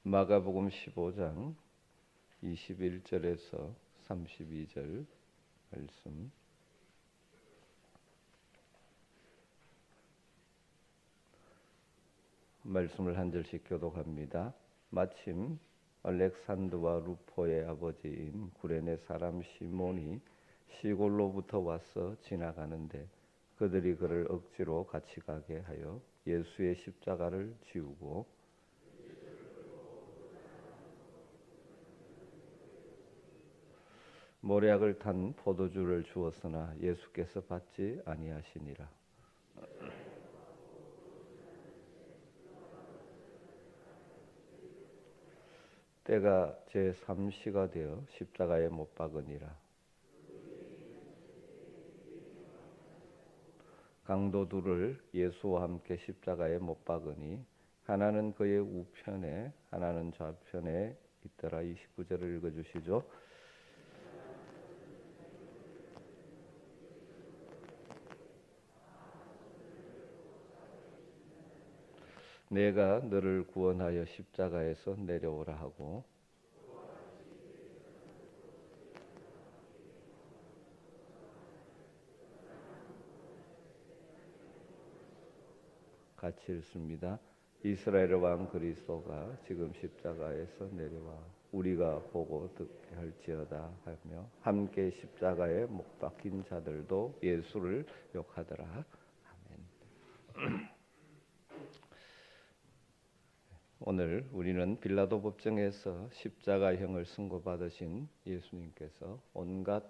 마가복음 15장 21절에서 32절 말씀을 한 절씩 교독합니다. 마침 알렉산드와 루포의 아버지인 구레네 사람 시몬이 시골로부터 와서 지나가는데 그들이 그를 억지로 같이 가게 하여 예수의 십자가를 지우고 모략을 탄 포도주를 주었으나 예수께서 받지 아니하시니라. 때가 제3시가 되어 십자가에 못 박으니라. 강도 둘을 예수와 함께 십자가에 못 박으니 하나는 그의 우편에 하나는 좌편에 있더라. 29절을 읽어주시죠. 내가 너를 구원하여 십자가에서 내려오라 하고 같이 읽습니다. 이스라엘의 왕 그리스도가 지금 십자가에서 내려와 우리가 보고 듣게 할지어다 하며 함께 십자가에 못 박힌 자들도 예수를 욕하더라. 아멘. 오늘 우리는 빌라도 법정에서 십자가형을 선고받으신 예수님께서 온갖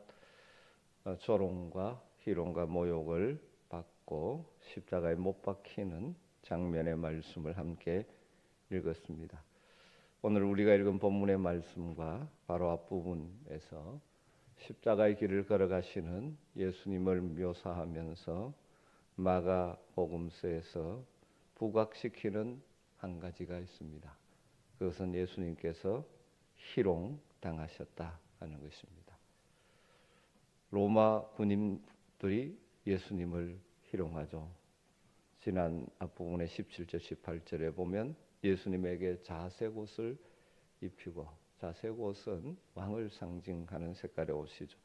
조롱과 희롱과 모욕을 받고 십자가에 못 박히는 장면의 말씀을 함께 읽었습니다. 오늘 우리가 읽은 본문의 말씀과 바로 앞부분에서 십자가의 길을 걸어가시는 예수님을 묘사하면서 마가복음서에서 부각시키는 한 가지가 있습니다. 그것은 예수님께서 희롱당하셨다 하는 것입니다. 로마 군인들이 예수님을 희롱하죠. 지난 앞부분의 17절 18절에 보면 예수님에게 자색 옷을 입히고, 자색 옷은 왕을 상징하는 색깔의 옷이죠.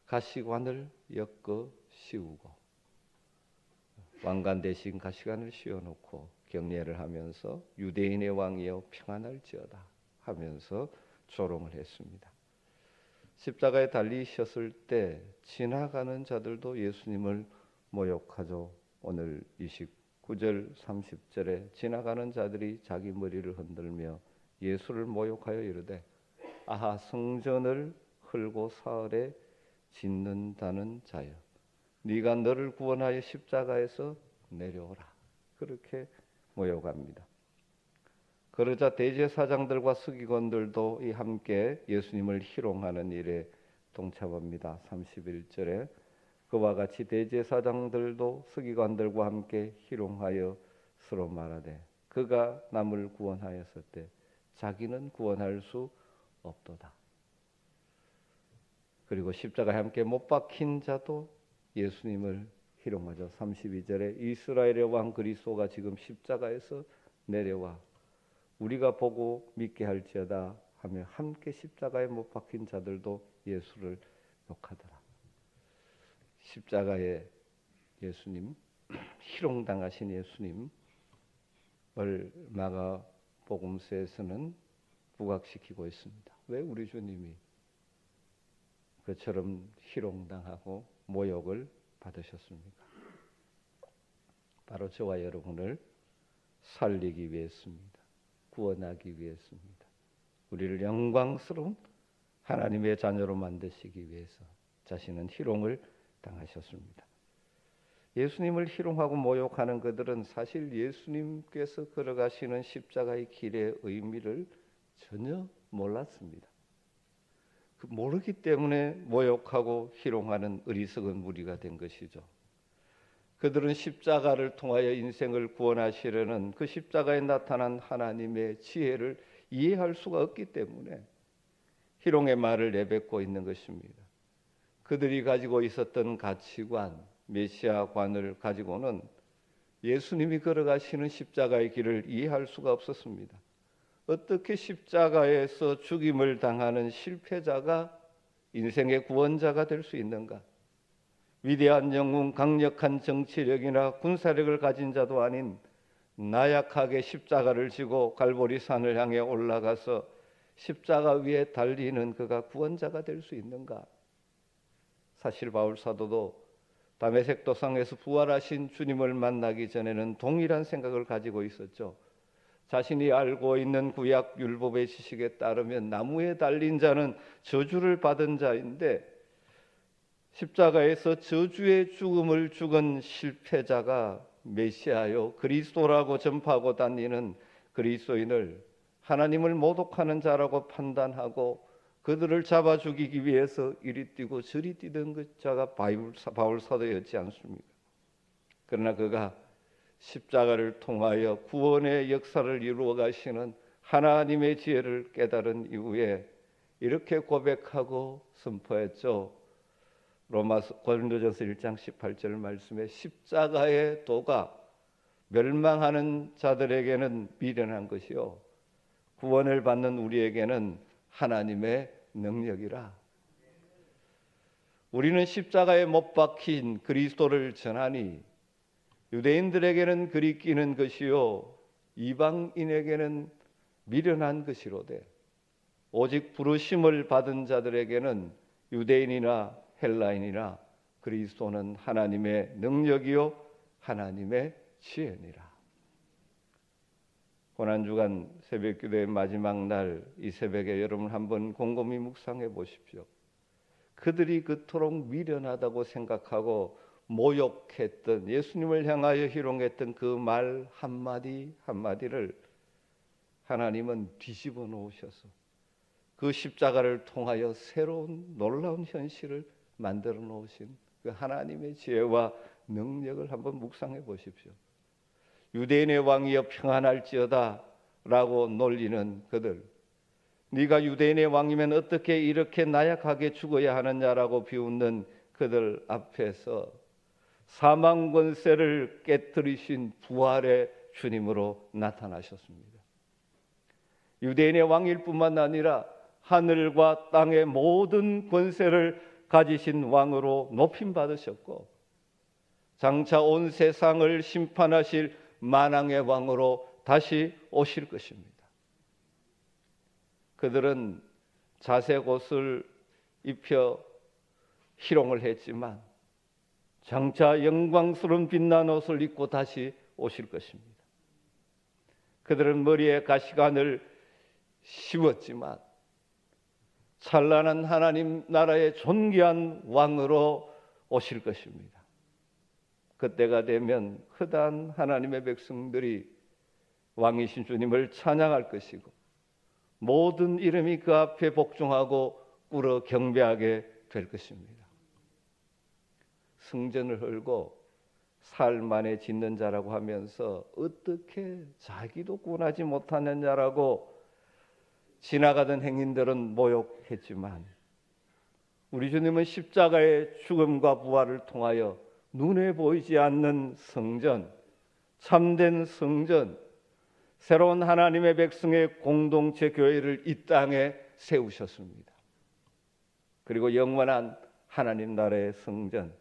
가시관을 엮어 씌우고 왕관 대신 가시관을 씌워놓고 경례를 하면서 유대인의 왕이여 평안할지어다 하면서 조롱을 했습니다. 십자가에 달리셨을 때 지나가는 자들도 예수님을 모욕하죠. 오늘 29절 30절에 지나가는 자들이 자기 머리를 흔들며 예수를 모욕하여 이르되 아하 성전을 헐고 사흘에 짓는다는 자여 네가 너를 구원하여 십자가에서 내려오라. 그렇게 모욕합니다. 그러자 대제사장들과 서기관들도 함께 예수님을 희롱하는 일에 동참합니다. 31절에 그와 같이 대제사장들도 서기관들과 함께 희롱하여 서로 말하되 그가 남을 구원하였을 때 자기는 구원할 수 없도다. 그리고 십자가에 함께 못 박힌 자도 예수님을 희롱하죠. 32절에 이스라엘의 왕 그리스도가 지금 십자가에서 내려와 우리가 보고 믿게 할지어다 하며 함께 십자가에 못 박힌 자들도 예수를 욕하더라. 십자가에 예수님, 희롱당하신 예수님을 마가복음서에서는 부각시키고 있습니다. 왜 우리 주님이 그처럼 희롱당하고 모욕을 받으셨습니까? 바로 저와 여러분을 살리기 위해서입니다. 구원하기 위해서입니다. 우리를 영광스러운 하나님의 자녀로 만드시기 위해서 자신은 희롱을 당하셨습니다. 예수님을 희롱하고 모욕하는 그들은 사실 예수님께서 걸어가시는 십자가의 길의 의미를 전혀 몰랐습니다. 모르기 때문에 모욕하고 희롱하는 어리석은 무리가 된 것이죠. 그들은 십자가를 통하여 인생을 구원하시려는 그 십자가에 나타난 하나님의 지혜를 이해할 수가 없기 때문에 희롱의 말을 내뱉고 있는 것입니다. 그들이 가지고 있었던 가치관, 메시아관을 가지고는 예수님이 걸어가시는 십자가의 길을 이해할 수가 없었습니다. 어떻게 십자가에서 죽임을 당하는 실패자가 인생의 구원자가 될 수 있는가? 위대한 영웅, 강력한 정치력이나 군사력을 가진 자도 아닌 나약하게 십자가를 지고 갈보리 산을 향해 올라가서 십자가 위에 달리는 그가 구원자가 될 수 있는가? 사실 바울 사도도 다메섹 도상에서 부활하신 주님을 만나기 전에는 동일한 생각을 가지고 있었죠. 자신이 알고 있는 구약 율법의 지식에 따르면 나무에 달린 자는 저주를 받은 자인데 십자가에서 저주의 죽음을 죽은 실패자가 메시아요 그리스도라고 전파하고 다니는 그리스도인을 하나님을 모독하는 자라고 판단하고 그들을 잡아 죽이기 위해서 이리 뛰고 저리 뛰던 그 자가 바울 사도였지 않습니까? 그러나 그가 십자가를 통하여 구원의 역사를 이루어 가시는 하나님의 지혜를 깨달은 이후에 이렇게 고백하고 선포했죠. 고린도전서 1장 18절 말씀에 십자가의 도가 멸망하는 자들에게는 미련한 것이요 구원을 받는 우리에게는 하나님의 능력이라. 우리는 십자가에 못 박힌 그리스도를 전하니 유대인들에게는 그리 끼는 것이요 이방인에게는 미련한 것이로되 오직 부르심을 받은 자들에게는 유대인이나 헬라인이나 그리스도는 하나님의 능력이요 하나님의 지혜니라. 고난주간 새벽기도의 마지막 날 이 새벽에 여러분 한번 곰곰이 묵상해 보십시오. 그들이 그토록 미련하다고 생각하고 모욕했던 예수님을 향하여 희롱했던 그 말 한마디 한마디를 하나님은 뒤집어 놓으셔서 그 십자가를 통하여 새로운 놀라운 현실을 만들어 놓으신 그 하나님의 지혜와 능력을 한번 묵상해 보십시오. 유대인의 왕이여 평안할지어다 라고 놀리는 그들, 네가 유대인의 왕이면 어떻게 이렇게 나약하게 죽어야 하느냐라고 비웃는 그들 앞에서 사망 권세를 깨뜨리신 부활의 주님으로 나타나셨습니다. 유대인의 왕일 뿐만 아니라 하늘과 땅의 모든 권세를 가지신 왕으로 높임 받으셨고 장차 온 세상을 심판하실 만왕의 왕으로 다시 오실 것입니다. 그들은 자색 옷을 입혀 희롱을 했지만 장차 영광스러운 빛난 옷을 입고 다시 오실 것입니다. 그들은 머리에 가시관을 씌웠지만 찬란한 하나님 나라의 존귀한 왕으로 오실 것입니다. 그때가 되면 크단 하나님의 백성들이 왕이신 주님을 찬양할 것이고 모든 이름이 그 앞에 복종하고 꿇어 경배하게 될 것입니다. 성전을 헐고 살 만에 짓는 자라고 하면서 어떻게 자기도 구원하지 못하느냐라고 지나가던 행인들은 모욕했지만 우리 주님은 십자가의 죽음과 부활을 통하여 눈에 보이지 않는 성전, 참된 성전, 새로운 하나님의 백성의 공동체 교회를 이 땅에 세우셨습니다. 그리고 영원한 하나님 나라의 성전,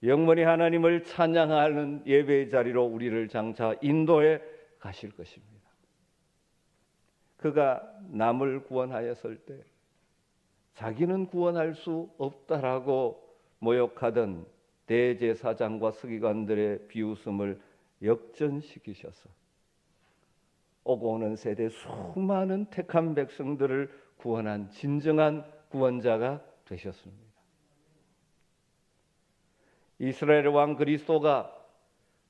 영원히 하나님을 찬양하는 예배의 자리로 우리를 장차 인도해 가실 것입니다. 그가 남을 구원하였을 때 자기는 구원할 수 없다라고 모욕하던 대제사장과 서기관들의 비웃음을 역전시키셔서 오고 오는 세대 수많은 택한 백성들을 구원한 진정한 구원자가 되셨습니다. 이스라엘 왕 그리스도가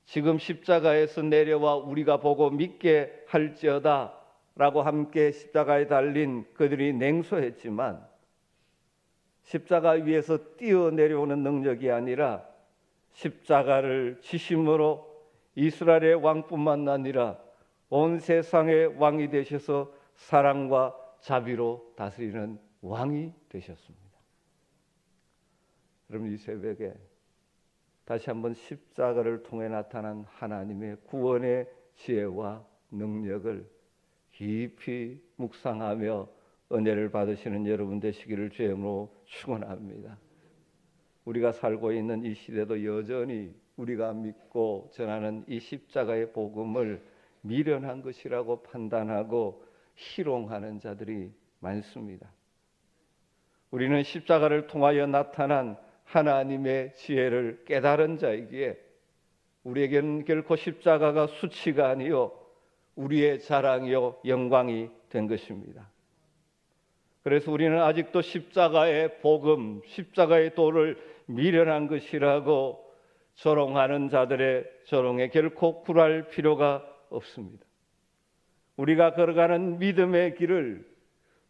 지금 십자가에서 내려와 우리가 보고 믿게 할지어다 라고 함께 십자가에 달린 그들이 냉소했지만 십자가 위에서 뛰어내려오는 능력이 아니라 십자가를 지심으로 이스라엘의 왕뿐만 아니라 온 세상의 왕이 되셔서 사랑과 자비로 다스리는 왕이 되셨습니다. 여러분 이 새벽에 다시 한번 십자가를 통해 나타난 하나님의 구원의 지혜와 능력을 깊이 묵상하며 은혜를 받으시는 여러분 되시기를 주의 이름으로 축원합니다. 우리가 살고 있는 이 시대도 여전히 우리가 믿고 전하는 이 십자가의 복음을 미련한 것이라고 판단하고 희롱하는 자들이 많습니다. 우리는 십자가를 통하여 나타난 하나님의 지혜를 깨달은 자이기에 우리에게는 결코 십자가가 수치가 아니요 우리의 자랑이요 영광이 된 것입니다. 그래서 우리는 아직도 십자가의 복음, 십자가의 도를 미련한 것이라고 조롱하는 자들의 조롱에 결코 굴할 필요가 없습니다. 우리가 걸어가는 믿음의 길을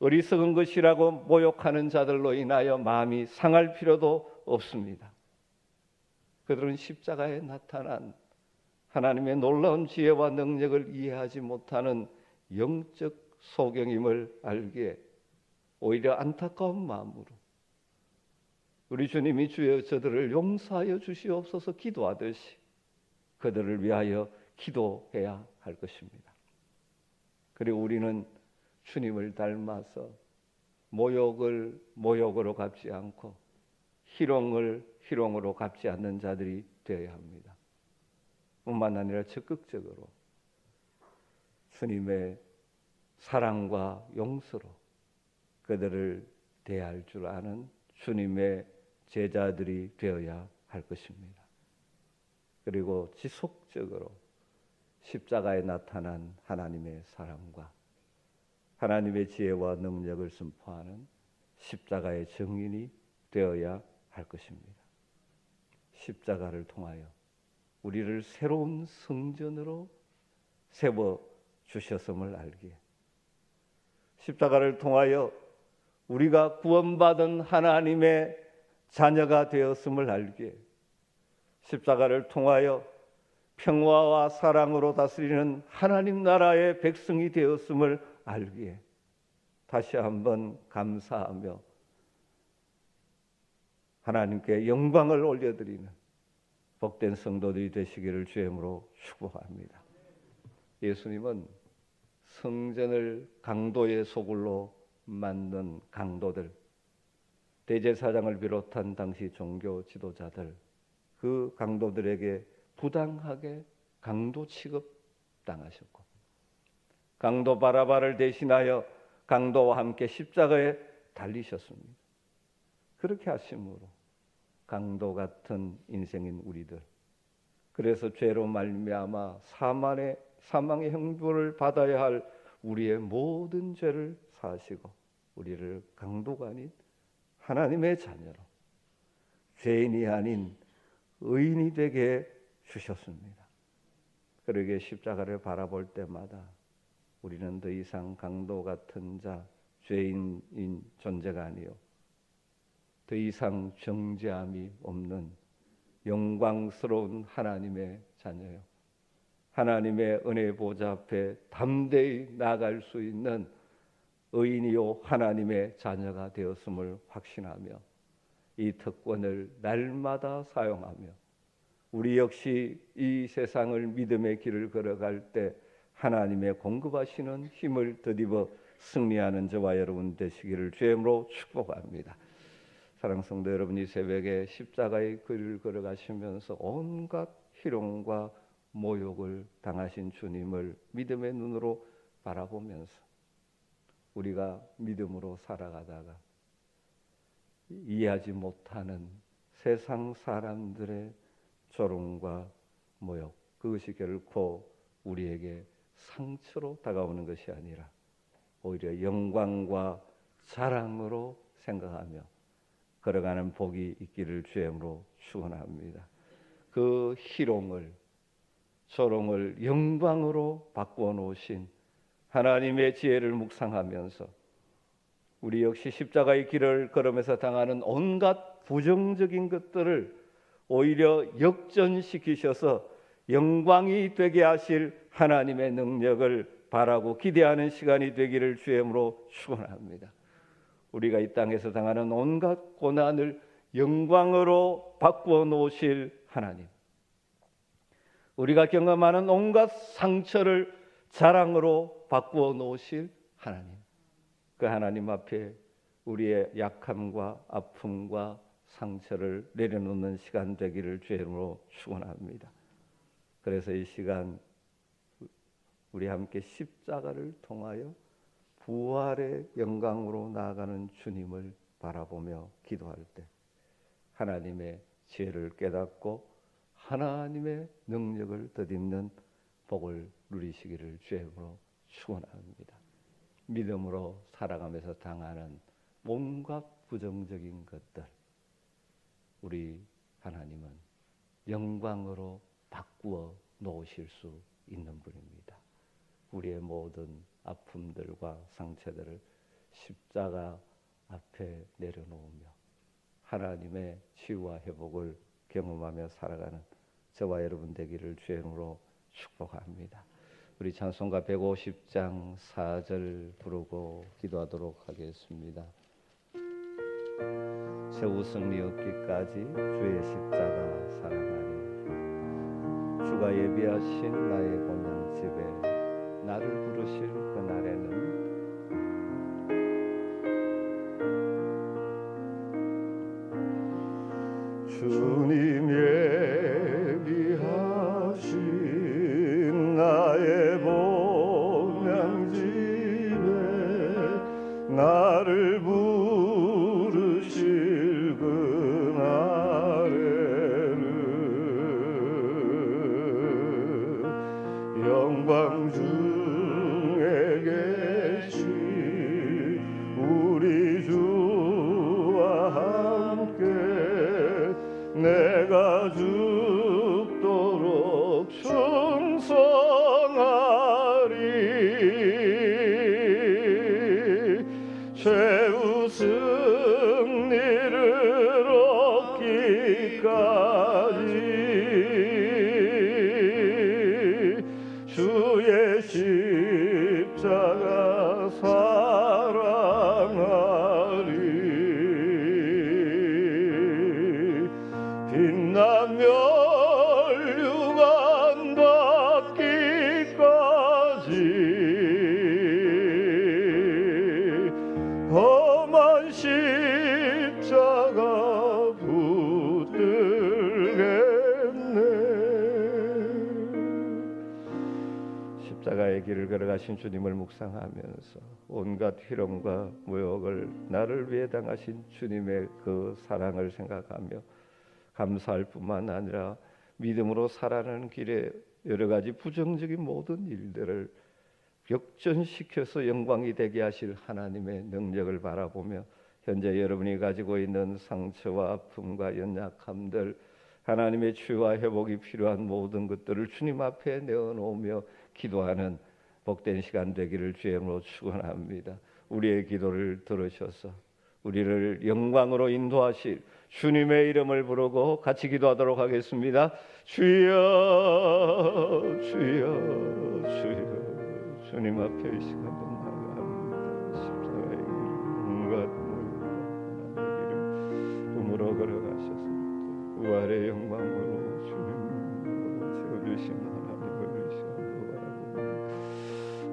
어리석은 것이라고 모욕하는 자들로 인하여 마음이 상할 필요도 없습니다. 그들은 십자가에 나타난 하나님의 놀라운 지혜와 능력을 이해하지 못하는 영적 소경임을 알기에 오히려 안타까운 마음으로 우리 주님이 주여 저들을 용서하여 주시옵소서 기도하듯이 그들을 위하여 기도해야 할 것입니다. 그리고 우리는 주님을 닮아서 모욕을 모욕으로 갚지 않고 희롱을 희롱으로 갚지 않는 자들이 되어야 합니다. 뿐만 아니라 적극적으로 주님의 사랑과 용서로 그들을 대할 줄 아는 주님의 제자들이 되어야 할 것입니다. 그리고 지속적으로 십자가에 나타난 하나님의 사랑과 하나님의 지혜와 능력을 선포하는 십자가의 증인이 되어야 할 것입니다. 십자가를 통하여 우리를 새로운 성전으로 세워 주셨음을 알기에 십자가를 통하여 우리가 구원받은 하나님의 자녀가 되었음을 알기에 십자가를 통하여 평화와 사랑으로 다스리는 하나님 나라의 백성이 되었음을 알기에 다시 한번 감사하며 하나님께 영광을 올려드리는 복된 성도들이 되시기를 주의 이름으로 축복합니다. 예수님은 성전을 강도의 소굴로 만든 강도들, 대제사장을 비롯한 당시 종교 지도자들, 그 강도들에게 부당하게 강도 취급당하셨고 강도 바라바를 대신하여 강도와 함께 십자가에 달리셨습니다. 그렇게 하심으로 강도 같은 인생인 우리들, 그래서 죄로 말미암아 사망의 형벌을 받아야 할 우리의 모든 죄를 사하시고 우리를 강도가 아닌 하나님의 자녀로 죄인이 아닌 의인이 되게 주셨습니다. 그러기에 십자가를 바라볼 때마다 우리는 더 이상 강도 같은 자, 죄인인 존재가 아니요 더 이상 정죄함이 없는 영광스러운 하나님의 자녀요 하나님의 은혜 보좌 앞에 담대히 나아갈 수 있는 의인이요 하나님의 자녀가 되었음을 확신하며 이 특권을 날마다 사용하며 우리 역시 이 세상을 믿음의 길을 걸어갈 때 하나님의 공급하시는 힘을 덧입어 승리하는 저와 여러분 되시기를 주의 이름으로 축복합니다. 사랑하는 성도 여러분, 이 새벽에 십자가의 길을 걸어가시면서 온갖 희롱과 모욕을 당하신 주님을 믿음의 눈으로 바라보면서 우리가 믿음으로 살아가다가 이해하지 못하는 세상 사람들의 조롱과 모욕, 그것이 결코 우리에게 상처로 다가오는 것이 아니라 오히려 영광과 자랑으로 생각하며 걸어가는 복이 있기를 주의 이름으로 축원합니다. 그 희롱을, 조롱을 영광으로 바꾸어 놓으신 하나님의 지혜를 묵상하면서 우리 역시 십자가의 길을 걸으면서 당하는 온갖 부정적인 것들을 오히려 역전시키셔서 영광이 되게 하실 하나님의 능력을 바라고 기대하는 시간이 되기를 주의 이름으로 축원합니다. 우리가 이 땅에서 당하는 온갖 고난을 영광으로 바꾸어 놓으실 하나님, 우리가 경험하는 온갖 상처를 자랑으로 바꾸어 놓으실 하나님, 그 하나님 앞에 우리의 약함과 아픔과 상처를 내려놓는 시간 되기를 주의 이름으로 축원합니다. 그래서 이 시간 우리 함께 십자가를 통하여 부활의 영광으로 나아가는 주님을 바라보며 기도할 때 하나님의 지혜를 깨닫고 하나님의 능력을 덧입는 복을 누리시기를 주의 이름으로 축원합니다. 믿음으로 살아가면서 당하는 온갖 부정적인 것들, 우리 하나님은 영광으로 바꾸어 놓으실 수 있는 분입니다. 우리의 모든 아픔들과 상처들을 십자가 앞에 내려놓으며 하나님의 치유와 회복을 경험하며 살아가는 저와 여러분 되기를 주의 이름으로 축복합니다. 우리 찬송가 150장 4절 부르고 기도하도록 하겠습니다. 최후 승리 얻기까지 주의 십자가 사랑하리. 주가 예비하신 나의 본향 집에 나를 부르실 그날에는 주님 예비하신 나의 본향 집에 나를 부르실 그날에는 영광 중에 계신 우리 주와 함께 내가 죽도록 충성하리. 최후 승리를 얻기까지 주의 십자가 사랑하리. 빛나며 멸류관 받기까지 험한 십자가 붙들겠네. 십자가의 길을 걸어가신 주님을 묵상하면서 온갖 희롱과 모욕을 나를 위해 당하신 주님의 그 사랑을 생각하며 감사할 뿐만 아니라 믿음으로 살아가는 길에 여러 가지 부정적인 모든 일들을 역전시켜서 영광이 되게 하실 하나님의 능력을 바라보며 현재 여러분이 가지고 있는 상처와 아픔과 연약함들, 하나님의 치유와 회복이 필요한 모든 것들을 주님 앞에 내어놓으며 기도하는 복된 시간 되기를 주의 이름으로 축원합니다. 우리의 기도를 들으셔서 우리를 영광으로 인도하실 주님의 이름을 부르고 같이 기도하도록 하겠습니다. 주여 주여 주여. 주님 앞에 이 시간도 나아갑니다. 십자가의 길 온갖 길을 꿈으로 걸어가셔서 부활의 영광으로 주님으로 채워주신 하나님을 이 시간도 바라보고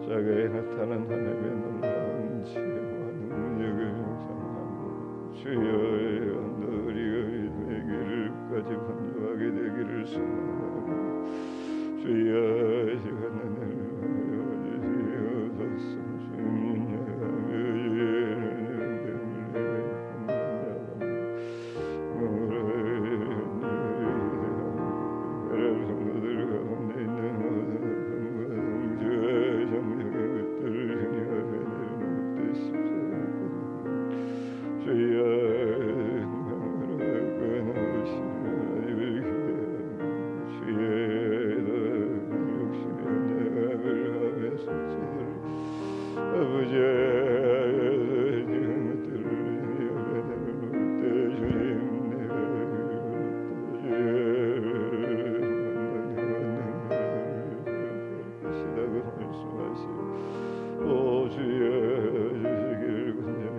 자기에 나타난 하나님의 놀라운 지혜와 능력을 상하고 주여의 너희가 믿음의 길까지 번영하게 되기를 소망하고 주여 시간을 주여 주시길 간절히